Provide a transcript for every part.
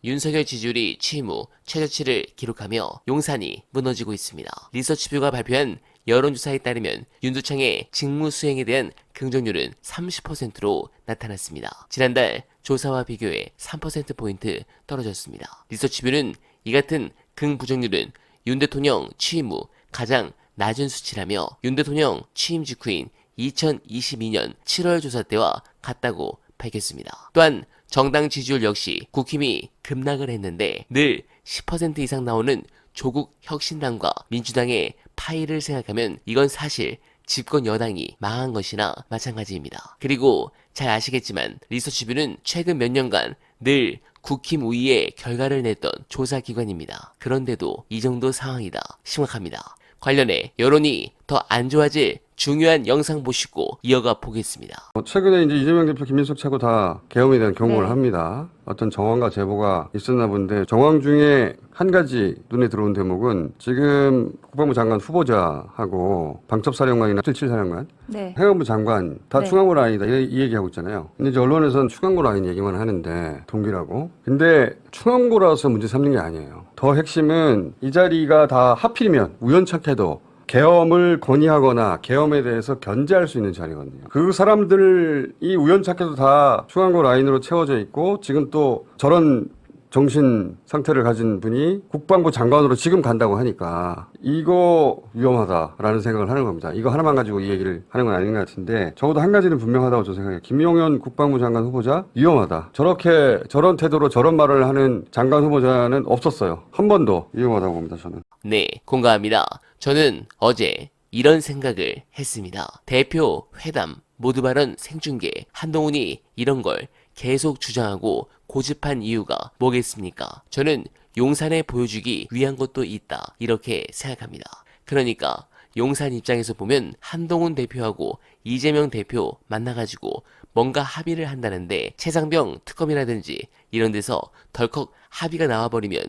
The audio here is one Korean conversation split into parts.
윤석열 지지율이 취임 후 최저치를 기록하며 용산이 무너지고 있습니다. 리서치뷰가 발표한 여론조사에 따르면 윤두창의 직무 수행에 대한 긍정률은 30%로 나타났습니다. 지난달 조사와 비교해 3%포인트 떨어졌습니다. 리서치뷰는 이 같은 긍부정률은 윤 대통령 취임 후 가장 낮은 수치라며 윤 대통령 취임 직후인 2022년 7월 조사 때와 같다고 밝혔습니다. 또한 정당 지지율 역시 국힘이 급락을 했는데 늘 10% 이상 나오는 조국 혁신당과 민주당의 파이를 생각하면 이건 사실 집권 여당이 망한 것이나 마찬가지입니다. 그리고 잘 아시겠지만 리서치뷰는 최근 몇 년간 늘 국힘 우위의 결과를 냈던 조사기관입니다. 그런데도 이 정도 상황이다. 심각합니다. 관련해 여론이 더 안 좋아질 중요한 영상 보시고 이어가 보겠습니다. 최근에 이제 이재명 대표, 김민석 차고 다 계엄에 대한 경고를 합니다. 어떤 정황과 제보가 있었나 본데 정황 중에 한 가지 눈에 들어온 대목은 지금 국방부 장관 후보자하고 방첩사령관이나 7사령관, 네. 행안부 장관 다 네. 충암고 라인이다 이 얘기하고 있잖아요. 근데 이제 언론에서는 충암고 라인 얘기만 하는데 동기라고. 근데 충암고라서 문제 삼는 게 아니에요. 더 핵심은 이 자리가 다 하필이면 우연찮게도 계엄을 건의하거나 계엄에 대해서 견제할 수 있는 자리거든요. 그 사람들이 우연찮게도 다 충암고 라인으로 채워져 있고 지금 또 저런 정신 상태를 가진 분이 국방부 장관으로 지금 간다고 하니까 이거 위험하다라는 생각을 하는 겁니다. 이거 하나만 가지고 이 얘기를 하는 건 아닌 것 같은데 적어도 한 가지는 분명하다고 저는 생각해요. 김용현 국방부 장관 후보자 위험하다. 저렇게 저런 태도로 저런 말을 하는 장관 후보자는 없었어요. 한 번도 위험하다고 봅니다. 저는. 네, 공감합니다. 저는 어제 이런 생각을 했습니다. 대표 회담 모두 발언 생중계 한동훈이 이런 걸 계속 주장하고 고집한 이유가 뭐겠습니까? 저는 용산에 보여주기 위한 것도 있다 이렇게 생각합니다. 그러니까 용산 입장에서 보면 한동훈 대표하고 이재명 대표 만나가지고 뭔가 합의를 한다는데 최상병 특검이라든지 이런 데서 덜컥 합의가 나와버리면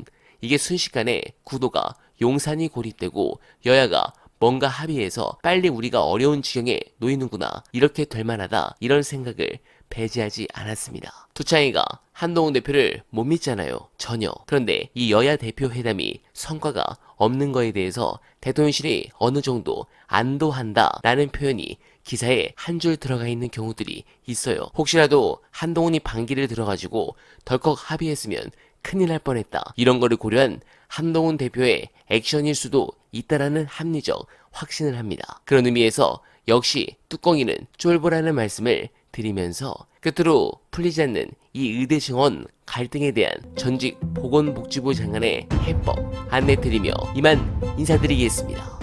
이게 순식간에 구도가 용산이 고립되고 여야가 뭔가 합의해서 빨리 우리가 어려운 지경에 놓이는구나 이렇게 될 만하다 이런 생각을 배제하지 않았습니다. 두창이가 한동훈 대표를 못 믿잖아요. 전혀. 그런데 이 여야 대표 회담이 성과가 없는 거에 대해서 대통령실이 어느 정도 안도한다 라는 표현이 기사에 한 줄 들어가 있는 경우들이 있어요. 혹시라도 한동훈이 반기를 들어가지고 덜컥 합의했으면 큰일 날 뻔했다. 이런 거를 고려한 한동훈 대표의 액션일 수도 있다라는 합리적 확신을 합니다. 그런 의미에서 역시 뚜껑이는 쫄보라는 말씀을 드리면서 끝으로 풀리지 않는 이 의대 증원 갈등에 대한 전직 보건복지부 장관의 해법 안내드리며 이만 인사드리겠습니다.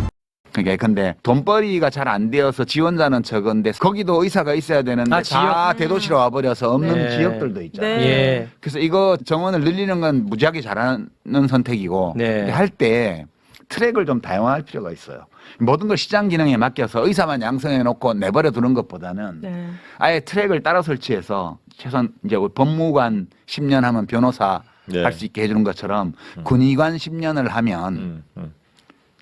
근데 돈벌이가 잘 안 되어서 지원자는 적은데 거기도 의사가 있어야 되는데 다 대도시로 와버려서 없는 네. 지역들도 있잖아요. 네. 예. 그래서 이거 정원을 늘리는 건 무지하게 잘하는 선택이고 네. 할 때 트랙을 좀 다양화할 필요가 있어요. 모든 걸 시장 기능에 맡겨서 의사만 양성해 놓고 내버려 두는 것보다는 네. 아예 트랙을 따로 설치해서 최소한 이제 법무관 10년 하면 변호사 네. 할 수 있게 해주는 것처럼 군의관 10년을 하면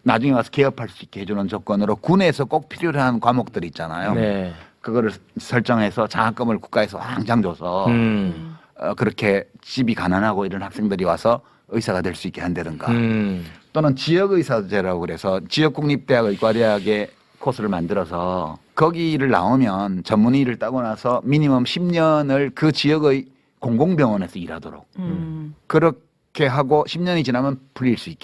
나중에 와서 개업할 수 있게 해주는 조건으로 군에서 꼭 필요한 과목들 있잖아요. 네. 그거를 설정해서 장학금을 국가에서 왕창 줘서 그렇게 집이 가난하고 이런 학생들이 와서 의사가 될 수 있게 한다든가 또는 지역의사제라고 그래서 지역국립대학 의과대학의 코스를 만들어서 거기를 나오면 전문의를 따고 나서 미니멈 10년을 그 지역의 공공병원에서 일하도록 그렇게 하고 10년이 지나면 풀릴 수 있게